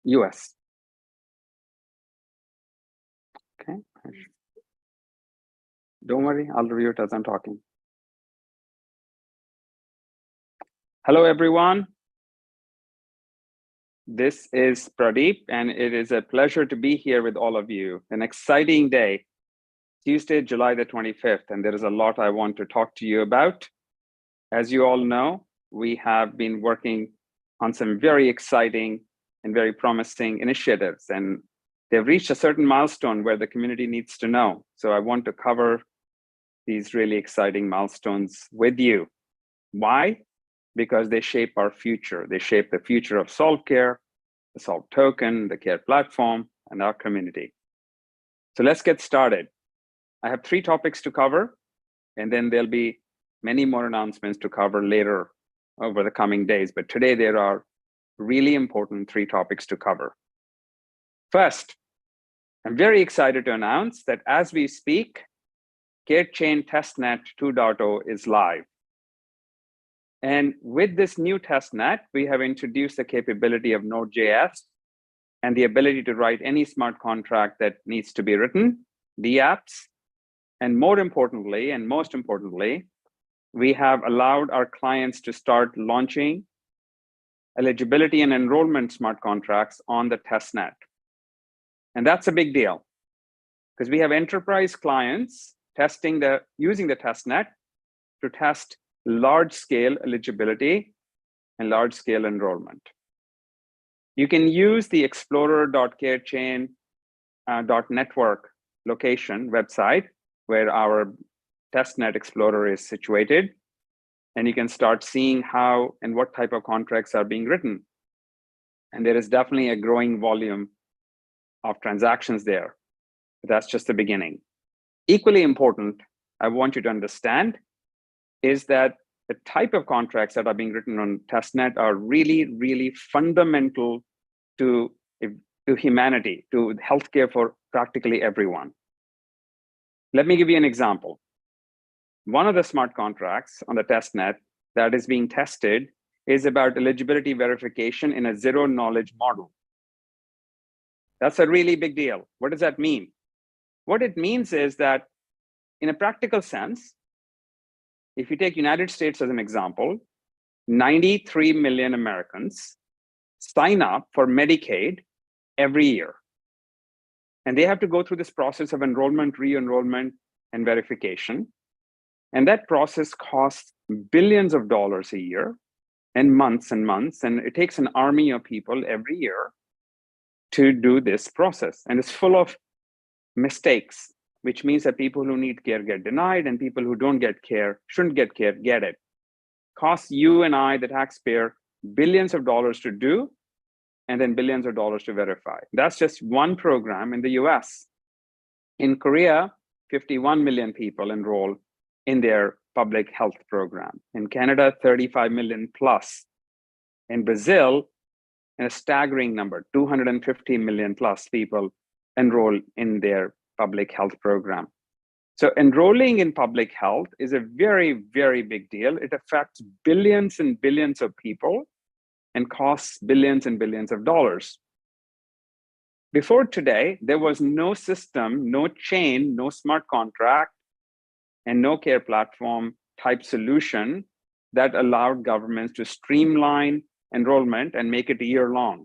US. Okay. Don't worry, I'll review it as I'm talking. Hello, everyone. This is Pradeep, and it is a pleasure to be here with all of you. An exciting day, Tuesday, July the 25th, and there is a lot I want to talk to you about. As you all know, we have been working on some very exciting and very promising initiatives, and they've reached a certain milestone where the community needs to know. So I want to cover these really exciting milestones with you. Why? Because they shape our future. They shape the future of Solve.Care, the Solve token, the Care platform, and our community. So let's get started. I have 3 topics to cover, and then there'll be many more announcements to cover later over the coming days. But today there are really important 3 topics to cover. First, I'm very excited to announce that as we speak, CareChain Testnet 2.0 is live. And with this new testnet, we have introduced the capability of Node.js and the ability to write any smart contract that needs to be written, the apps, and more importantly, and most importantly, we have allowed our clients to start launching eligibility and enrollment smart contracts on the testnet. And that's a big deal because we have enterprise clients using the testnet to test large-scale eligibility and large-scale enrollment. You can use the explorer.carechain.network location website where our testnet explorer is situated, and you can start seeing how and what type of contracts are being written. And there is definitely a growing volume of transactions there. But that's just the beginning. Equally important, I want you to understand is that the type of contracts that are being written on testnet are really, really fundamental to humanity, to healthcare for practically everyone. Let me give you an example. One of the smart contracts on the testnet that is being tested is about eligibility verification in a zero-knowledge model. That's a really big deal. What does that mean? What it means is that in a practical sense, if you take United States as an example, 93 million Americans sign up for Medicaid every year. And they have to go through this process of enrollment, re-enrollment, and verification. And that process costs billions of dollars a year and months. And it takes an army of people every year to do this process. And it's full of mistakes, which means that people who need care get denied and people who don't get care, shouldn't get care, get it. Costs you and I, the taxpayer, billions of dollars to do, and then billions of dollars to verify. That's just one program in the US. In Korea, 51 million people enroll in their public health program. In Canada, 35 million plus. In Brazil, a staggering number, 250 million plus people enroll in their public health program. So enrolling in public health is a very, very big deal. It affects billions and billions of people and costs billions and billions of dollars. Before today, there was no system, no chain, no smart contract, and no care platform type solution that allowed governments to streamline enrollment and make it year-long.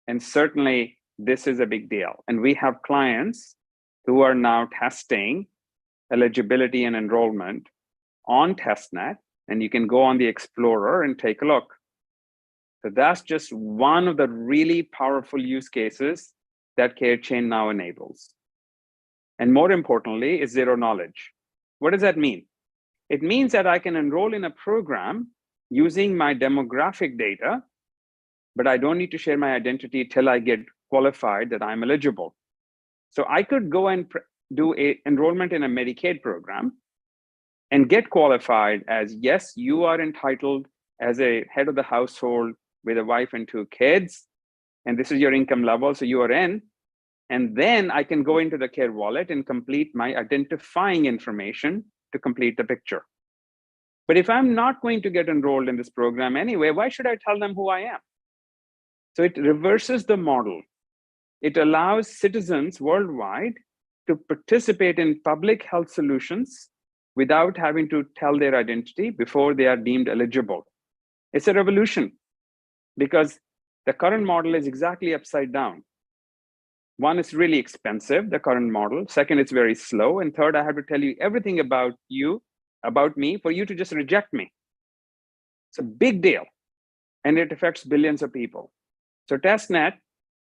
And certainly, this is a big deal. And we have clients who are now testing eligibility and enrollment on testnet, and you can go on the Explorer and take a look. So that's just one of the really powerful use cases that CareChain now enables. And more importantly, is zero knowledge. What does that mean? It means that I can enroll in a program using my demographic data, but I don't need to share my identity till I get qualified that I'm eligible. So I could go and do an enrollment in a Medicaid program and get qualified as, yes, you are entitled as a head of the household with a wife and 2 kids, and this is your income level, so you are in. And then I can go into the Care wallet and complete my identifying information to complete the picture. But if I'm not going to get enrolled in this program anyway, why should I tell them who I am? So it reverses the model. It allows citizens worldwide to participate in public health solutions without having to tell their identity before they are deemed eligible. It's a revolution because the current model is exactly upside down. One, it's really expensive, the current model. Second, it's very slow. And third, I have to tell you everything about you, about me, for you to just reject me. It's a big deal, and it affects billions of people. So testnet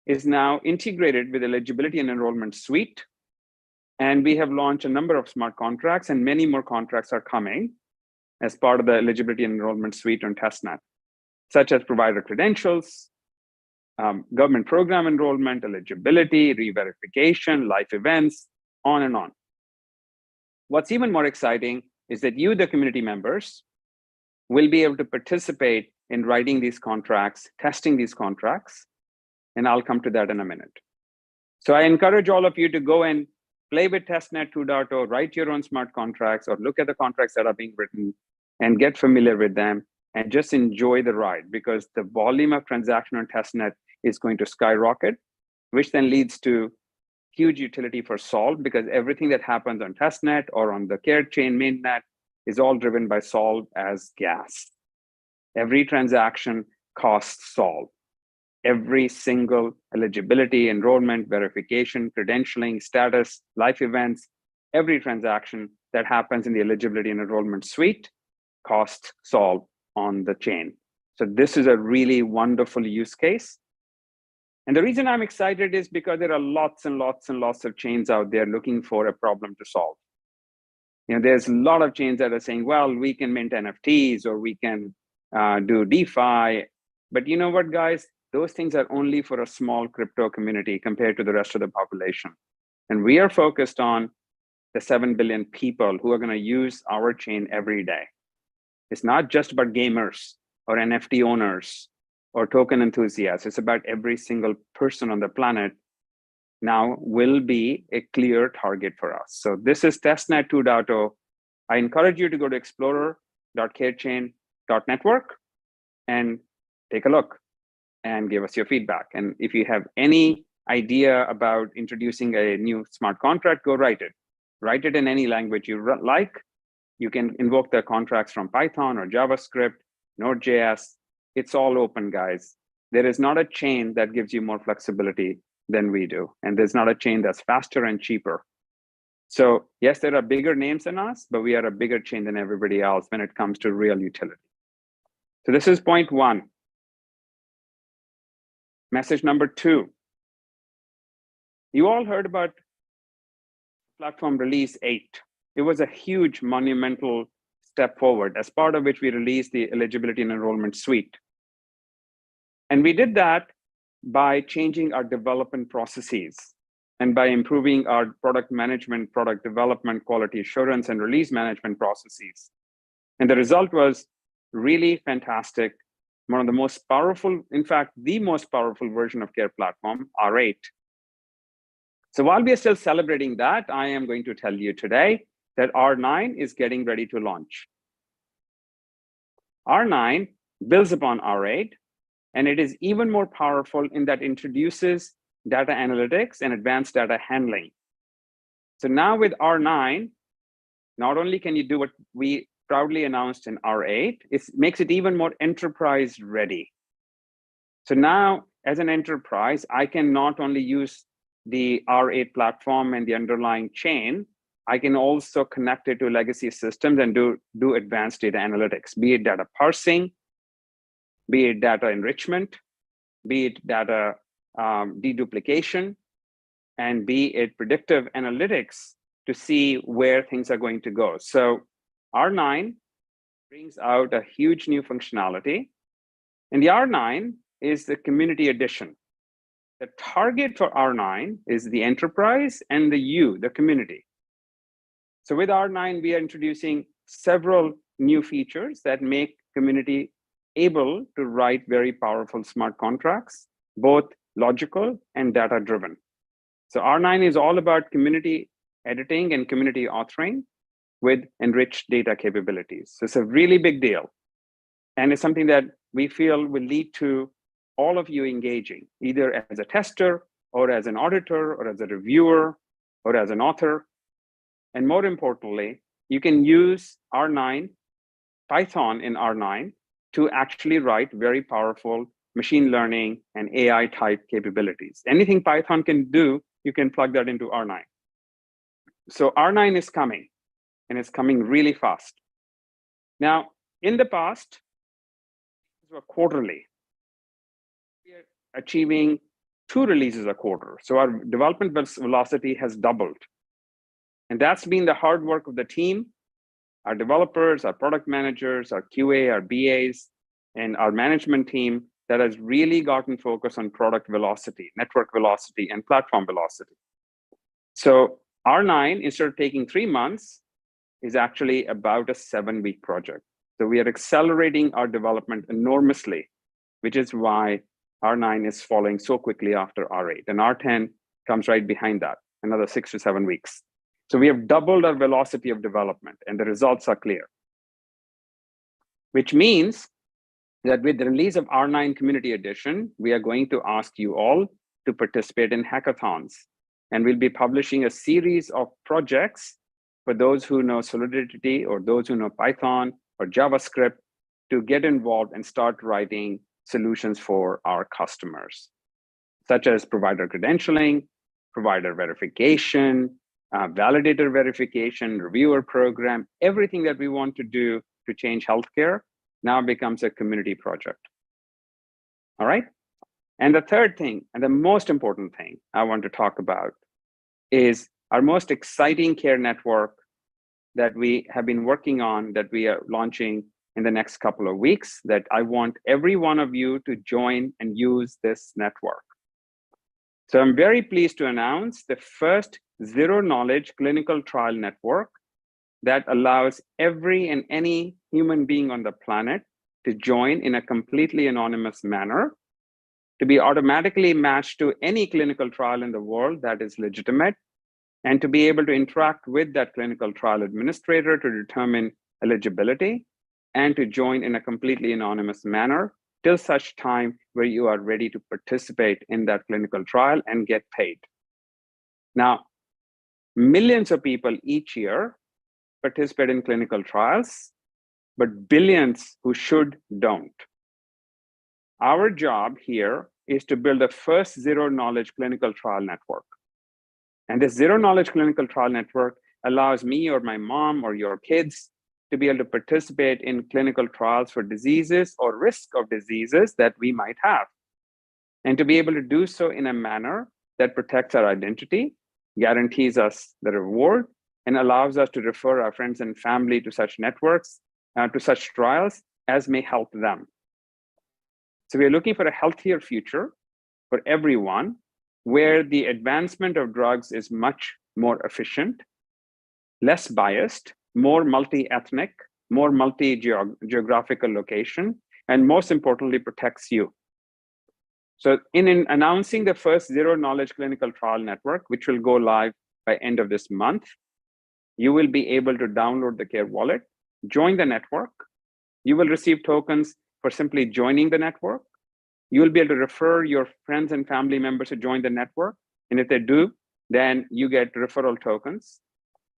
is now integrated with eligibility and enrollment suite. And we have launched a number of smart contracts, and many more contracts are coming as part of the eligibility and enrollment suite on testnet, such as provider credentials, government program enrollment, eligibility, re-verification, life events, on and on. What's even more exciting is that you, the community members, will be able to participate in writing these contracts, testing these contracts, and I'll come to that in a minute. So I encourage all of you to go and play with testnet 2.0, write your own smart contracts, or look at the contracts that are being written and get familiar with them and just enjoy the ride, because the volume of transaction on testnet is going to skyrocket, which then leads to huge utility for Solve, because everything that happens on testnet or on the care chain mainnet is all driven by Solve as gas. Every transaction costs Solve. Every single eligibility, enrollment, verification, credentialing, status, life events, every transaction that happens in the eligibility and enrollment suite costs Solve on the chain. So this is a really wonderful use case. And the reason I'm excited is because there are lots and lots and lots of chains out there looking for a problem to solve. There's a lot of chains that are saying, well, we can mint NFTs or we can do DeFi. But you know what, guys? Those things are only for a small crypto community compared to the rest of the population. And we are focused on the 7 billion people who are going to use our chain every day. It's not just about gamers or NFT owners or token enthusiasts. It's about every single person on the planet now will be a clear target for us. So this is testnet 2.0. I encourage you to go to explorer.carechain.network and take a look and give us your feedback. And if you have any idea about introducing a new smart contract, go write it. Write it in any language you like. You can invoke the contracts from Python or JavaScript, Node.js. It's all open, guys. There is not a chain that gives you more flexibility than we do. And there's not a chain that's faster and cheaper. So yes, there are bigger names than us, but we are a bigger chain than everybody else when it comes to real utility. So this is point one. Message number two. You all heard about platform release 8. It was a huge monumental step forward, as part of which we released the eligibility and enrollment suite. And we did that by changing our development processes and by improving our product management, product development, quality assurance, and release management processes. And the result was really fantastic. One of the most powerful, in fact, the most powerful version of Care Platform, R8. So while we are still celebrating that, I am going to tell you today that R9 is getting ready to launch. R9 builds upon R8, and it is even more powerful in that it introduces data analytics and advanced data handling. So now with R9, not only can you do what we proudly announced in R8, it makes it even more enterprise ready. So now, as an enterprise, I can not only use the R8 platform and the underlying chain, I can also connect it to legacy systems and do advanced data analytics, be it data parsing, be it data enrichment, be it data deduplication, and be it predictive analytics to see where things are going to go. So R9 brings out a huge new functionality. And the R9 is the community edition. The target for R9 is the enterprise and the community. So with R9, we are introducing several new features that make community able to write very powerful smart contracts, both logical and data-driven. So R9 is all about community editing and community authoring with enriched data capabilities. So it's a really big deal. And it's something that we feel will lead to all of you engaging, either as a tester or as an auditor or as a reviewer or as an author. And more importantly, you can use R9, Python in R9 to actually write very powerful machine learning and AI type capabilities. Anything Python can do, you can plug that into R9. So R9 is coming, and it's coming really fast. Now, in the past, these were quarterly. We are achieving 2 releases a quarter. So our development velocity has doubled. And that's been the hard work of the team, our developers, our product managers, our QA, our BAs, and our management team that has really gotten focused on product velocity, network velocity, and platform velocity. So R9, instead of taking 3 months, is actually about a 7-week project. So we are accelerating our development enormously, which is why R9 is following so quickly after R8. And R10 comes right behind that, another 6 to 7 weeks. So we have doubled our velocity of development, and the results are clear. Which means that with the release of R9 Community Edition, we are going to ask you all to participate in hackathons. And we'll be publishing a series of projects for those who know Solidity or those who know Python or JavaScript to get involved and start writing solutions for our customers, such as provider credentialing, provider verification, validator verification, reviewer program. Everything that we want to do to change healthcare now becomes a community project. All right? And the third thing, and the most important thing I want to talk about, is our most exciting care network that we have been working on, that we are launching in the next couple of weeks, that I want every one of you to join and use this network. So I'm very pleased to announce the first zero-knowledge clinical trial network that allows every and any human being on the planet to join in a completely anonymous manner, to be automatically matched to any clinical trial in the world that is legitimate, and to be able to interact with that clinical trial administrator to determine eligibility, and to join in a completely anonymous manner till such time where you are ready to participate in that clinical trial and get paid. Now, millions of people each year participate in clinical trials, but billions who should don't. Our job here is to build the first zero-knowledge clinical trial network. And this zero-knowledge clinical trial network allows me or my mom or your kids to be able to participate in clinical trials for diseases or risk of diseases that we might have. And to be able to do so in a manner that protects our identity, guarantees us the reward, and allows us to refer our friends and family to such networks, to such trials as may help them. So we're looking for a healthier future for everyone, where the advancement of drugs is much more efficient, less biased, more multi-ethnic, more multi-geographical location, and most importantly, protects you. So in announcing the first zero-knowledge clinical trial network, which will go live by end of this month, you will be able to download the Care Wallet, join the network. You will receive tokens for simply joining the network. You will be able to refer your friends and family members to join the network. And if they do, then you get referral tokens.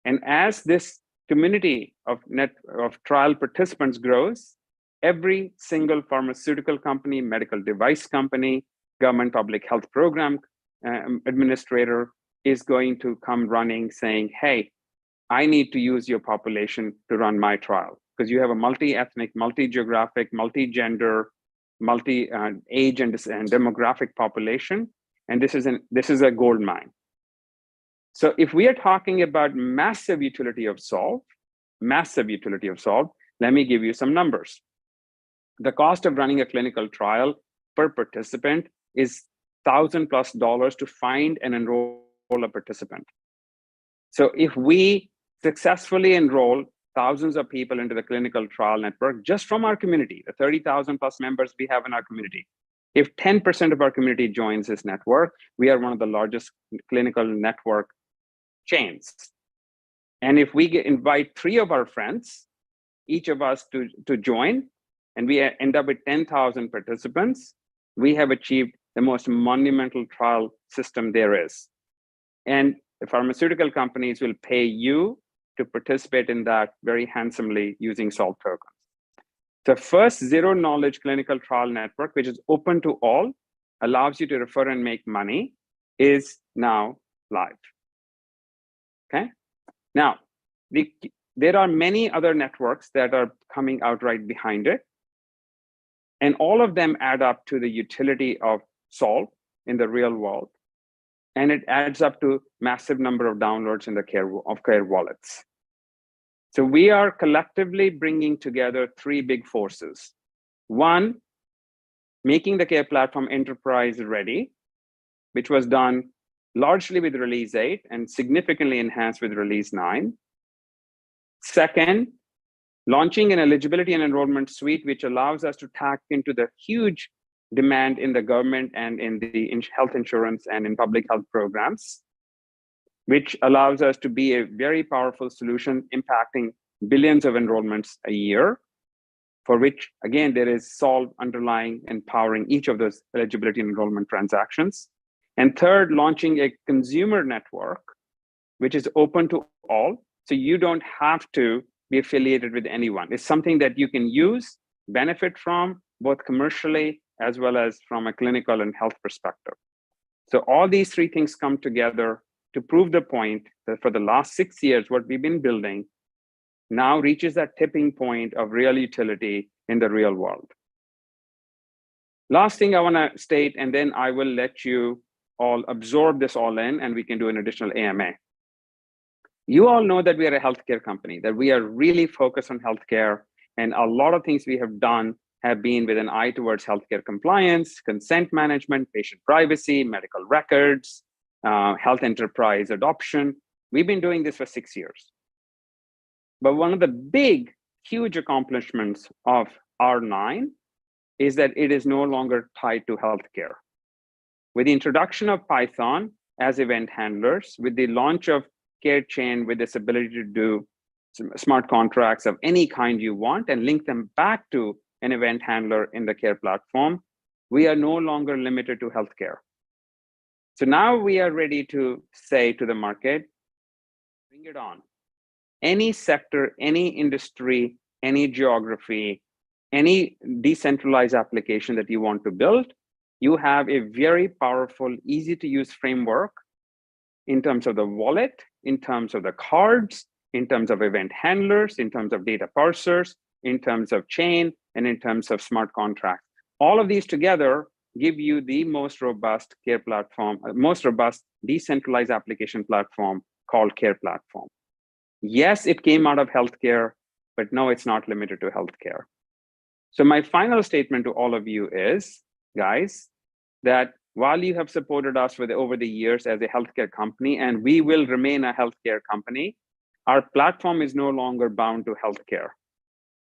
And as this community of trial participants grows, every single pharmaceutical company, medical device company, government public health program administrator is going to come running saying, hey, I need to use your population to run my trial, because you have a multi-ethnic, multi-geographic, multi-gender, multi-age and demographic population, and this is a gold mine. So if we are talking about massive utility of Solve, let me give you some numbers. The cost of running a clinical trial per participant is $1,000+ to find and enroll a participant. So if we successfully enroll thousands of people into the clinical trial network just from our community, the 30,000+ members we have in our community, if 10% of our community joins this network, we are one of the largest clinical network chains. And if we invite 3 of our friends, each of us to join, and we end up with 10,000 participants, we have achieved the most monumental trial system there is. And the pharmaceutical companies will pay you to participate in that very handsomely using Solve tokens. The first zero knowledge clinical trial network, which is open to all, allows you to refer and make money, is now live. Okay. Now, there are many other networks that are coming out right behind it. And all of them add up to the utility of Solve in the real world. And it adds up to massive number of downloads in the Care wallets. So we are collectively bringing together three big forces. One, making the Care platform enterprise ready, which was done largely with release 8 and significantly enhanced with release 9. Second, launching an eligibility and enrollment suite, which allows us to tap into the huge demand in the government and in the health insurance and in public health programs, which allows us to be a very powerful solution impacting billions of enrollments a year, for which, again, there is Solve underlying and powering each of those eligibility and enrollment transactions. And third, launching a consumer network, which is open to all. So you don't have to be affiliated with anyone. It's something that you can use, benefit from, both commercially as well as from a clinical and health perspective. So all these three things come together to prove the point that for the last 6 years, what we've been building now reaches that tipping point of real utility in the real world. Last thing I want to state, and then I will let you all absorb this all in, and we can do an additional AMA. You all know that we are a healthcare company, that we are really focused on healthcare, and a lot of things we have done have been with an eye towards healthcare compliance, consent management, patient privacy, medical records, health enterprise adoption. We've been doing this for 6 years. But one of the big, huge accomplishments of R9 is that it is no longer tied to healthcare. With the introduction of Python as event handlers, with the launch of Care Chain with this ability to do smart contracts of any kind you want and link them back to an event handler in the Care platform, we are no longer limited to healthcare. So now we are ready to say to the market, bring it on. Any sector, any industry, any geography, any decentralized application that you want to build, you have a very powerful, easy to use framework in terms of the wallet, in terms of the cards, in terms of event handlers, in terms of data parsers, in terms of chain, and in terms of smart contracts. All of these together give you the most robust Care platform, most robust decentralized application platform called Care platform. Yes, it came out of healthcare, but no, it's not limited to healthcare. So my final statement to all of you is, guys, that while you have supported us over the years as a healthcare company, and we will remain a healthcare company, our platform is no longer bound to healthcare.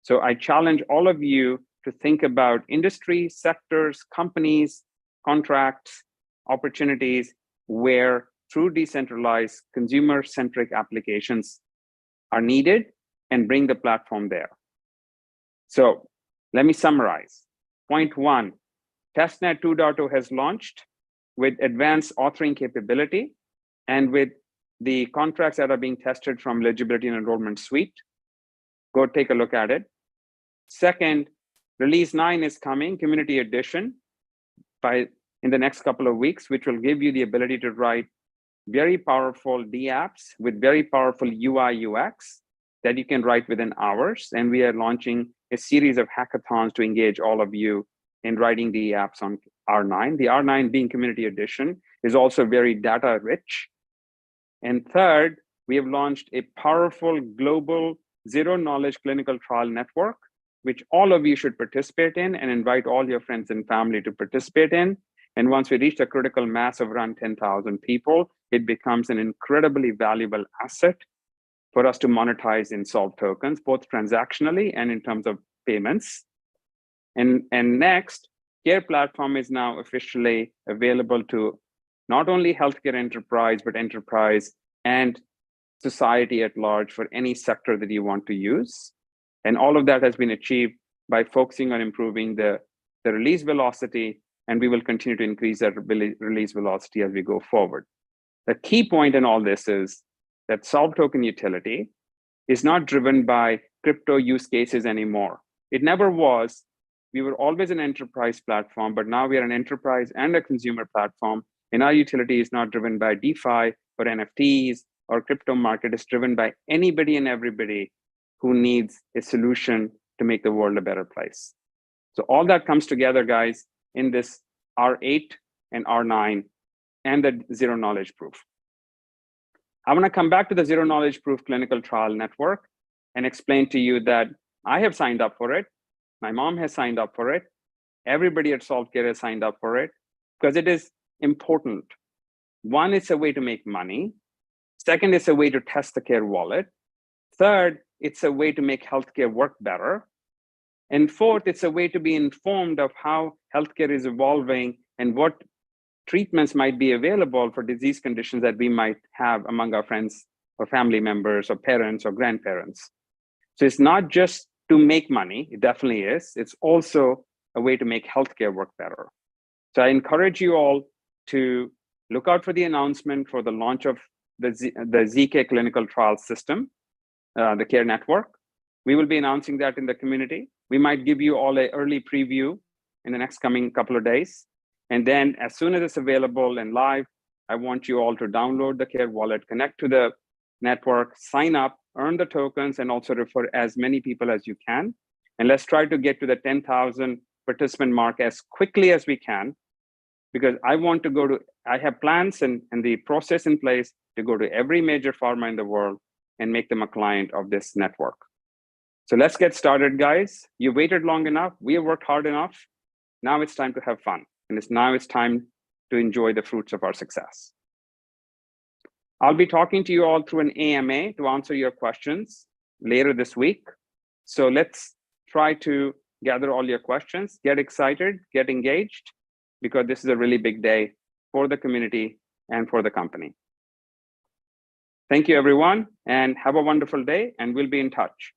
So I challenge all of you to think about industry, sectors, companies, contracts, opportunities where true decentralized consumer-centric applications are needed and bring the platform there. So let me summarize. Point 1, Testnet 2.0 has launched with advanced authoring capability and with the contracts that are being tested from eligibility and enrollment suite. Go take a look at it. Second, release 9 is coming, community edition, in the next couple of weeks, which will give you the ability to write very powerful DApps with very powerful UI UX that you can write within hours. And we are launching a series of hackathons to engage all of you in writing the apps on R9. The R9 being community edition is also very data rich. And third, we have launched a powerful global zero knowledge clinical trial network, which all of you should participate in and invite all your friends and family to participate in. And once we reach a critical mass of around 10,000 people, it becomes an incredibly valuable asset for us to monetize in Solve tokens, both transactionally and in terms of payments. And next, Care platform is now officially available to not only healthcare enterprise, but enterprise and society at large for any sector that you want to use. And all of that has been achieved by focusing on improving the release velocity, and we will continue to increase our release velocity as we go forward. The key point in all this is that Solve token utility is not driven by crypto use cases anymore. It never was. We were always an enterprise platform, but now we are an enterprise and a consumer platform. And our utility is not driven by DeFi or NFTs or crypto market. It's driven by anybody and everybody who needs a solution to make the world a better place. So all that comes together, guys, in this R8 and R9 and the zero knowledge proof. I want to come back to the zero knowledge proof clinical trial network and explain to you that I have signed up for it. My mom has signed up for it. Everybody at Solve.Care has signed up for it because it is important. One, it's a way to make money. Second, it's a way to test the care wallet. Third, it's a way to make healthcare work better. And fourth, it's a way to be informed of how healthcare is evolving and what treatments might be available for disease conditions that we might have among our friends or family members or parents or grandparents. So it's not just to make money, it definitely is. It's also a way to make healthcare work better. So I encourage you all to look out for the announcement for the launch of the ZK clinical trial system, the CARE network. We will be announcing that in the community. We might give you all an early preview in the next coming couple of days. And then as soon as it's available and live, I want you all to download the CARE wallet, connect to the network, sign up, earn the tokens, and also refer as many people as you can. And let's try to get to the 10,000 participant mark as quickly as we can, because I want to I have plans and the process in place to go to every major pharma in the world and make them a client of this network. So let's get started, guys. You waited long enough. We have worked hard enough. Now it's time to have fun. And now it's time to enjoy the fruits of our success. I'll be talking to you all through an AMA to answer your questions later this week. So let's try to gather all your questions, get excited, get engaged, because this is a really big day for the community and for the company. Thank you, everyone, and have a wonderful day, and we'll be in touch.